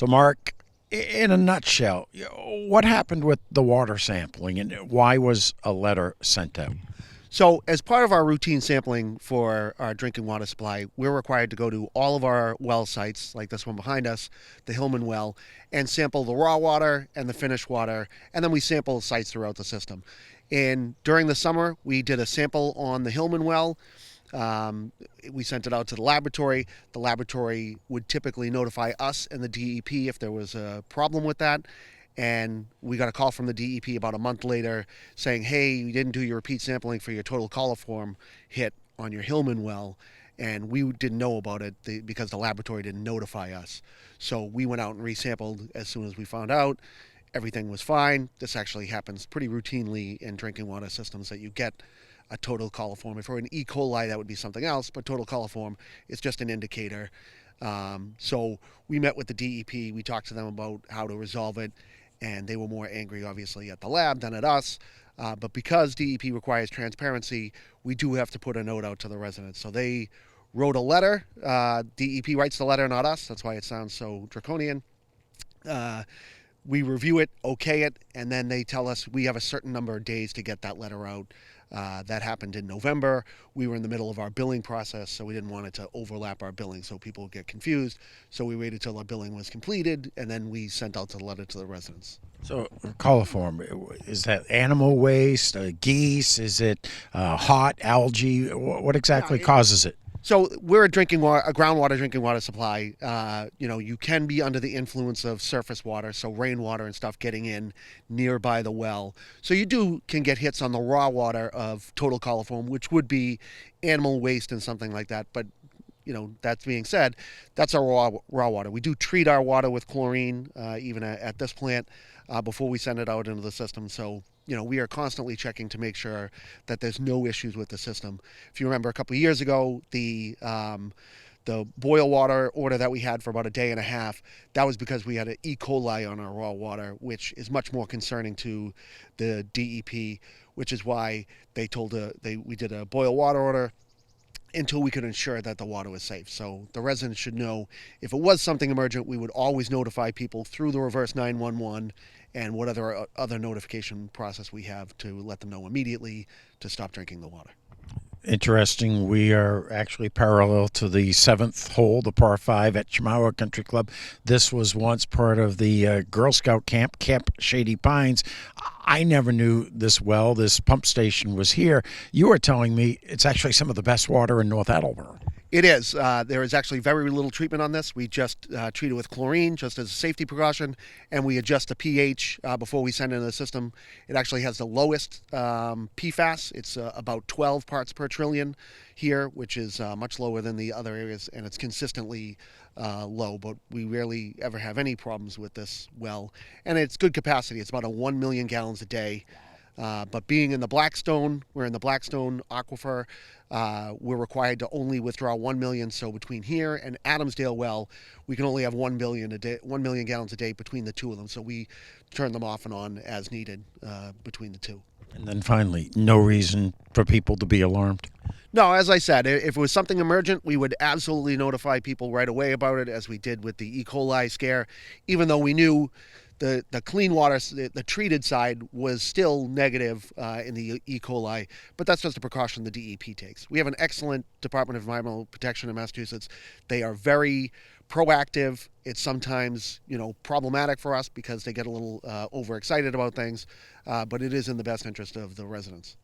So, Mark, in a nutshell, what happened with the water sampling and why was a letter sent out? So, as part of our routine sampling for our drinking water supply, we're required to go to all of our well sites, like this one behind us, the Hillman well, and sample the raw water and the finished water, and then we sample sites throughout the system. And during the summer, we did a sample on the Hillman well. Um, we sent it out to the laboratory. The laboratory would typically notify us and the DEP if there was a problem with that. And we got a call from the DEP about a month later saying, hey, you didn't do your repeat sampling for your total coliform hit on your Hillman well. And we didn't know about it because the laboratory didn't notify us. So we went out and resampled as soon as we found out. Everything was fine. This actually happens pretty routinely in drinking water systems that you get a total coliform. If for an E. coli, that would be something else, but total coliform is just an indicator. So we met with the DEP. We talked to them about how to resolve it, and they were more angry, obviously, at the lab than at us. But because DEP requires transparency, we do have to put a note out to the residents. So they wrote a letter. DEP writes the letter, not us. That's why it sounds so draconian. Uh, we review it, okay it, and then they tell us we have a certain number of days to get that letter out. That happened in November. We were in the middle of our billing process, so we didn't want it to overlap our billing so people would get confused. So we waited till our billing was completed, and then we sent out the letter to the residents. So, coliform, is that animal waste, geese? Is it hot algae? What Yeah, exactly causes it? so we're a groundwater drinking water supply. You can be under the influence of surface water, so rainwater and stuff getting in nearby the well. So can get hits on the raw water of total coliform, which would be animal waste and something like that. But that being said, that's our raw water. We do treat our water with chlorine, even at this plant, before we send it out into the system. So we are constantly checking to make sure that there's no issues with the system. If you remember, a couple of years ago, the boil water order that we had for about a day and a half, that was because we had an E. coli on our raw water, which is much more concerning to the DEP, which is why we did a boil water order until we could ensure that the water was safe. So the residents should know if it was something emergent, we would always notify people through the reverse 911 and whatever other notification process we have to let them know immediately to stop drinking the water. Interesting. We are actually parallel to the seventh hole, the par five at Chemawa Country Club. This was once part of the Girl Scout camp, Camp Shady Pines. I never knew this well. This pump station was here. You were telling me it's actually some of the best water in North Attleboro. It is. There is actually very little treatment on this. We just treat it with chlorine just as a safety precaution, and we adjust the pH before we send it into the system. It actually has the lowest PFAS. It's about 12 parts per trillion here, which is much lower than the other areas, and it's consistently low, but we rarely ever have any problems with this well. And it's good capacity. It's about 1 million gallons a day. But being in the Blackstone, we're in the Blackstone aquifer. We're required to only withdraw 1 million. So between here and Adamsdale well, we can only have 1 million a day, 1 million gallons a day between the two of them. So we turn them off and on as needed between the two. And then finally, no reason for people to be alarmed. No, as I said, if it was something emergent, we would absolutely notify people right away about it, as we did with the E. coli scare, even though we knew the clean water, the treated side was still negative in the E. coli, but that's just a precaution the DEP takes. We have an excellent Department of Environmental Protection in Massachusetts. They are very proactive. It's sometimes problematic for us because they get a little overexcited about things, but it is in the best interest of the residents.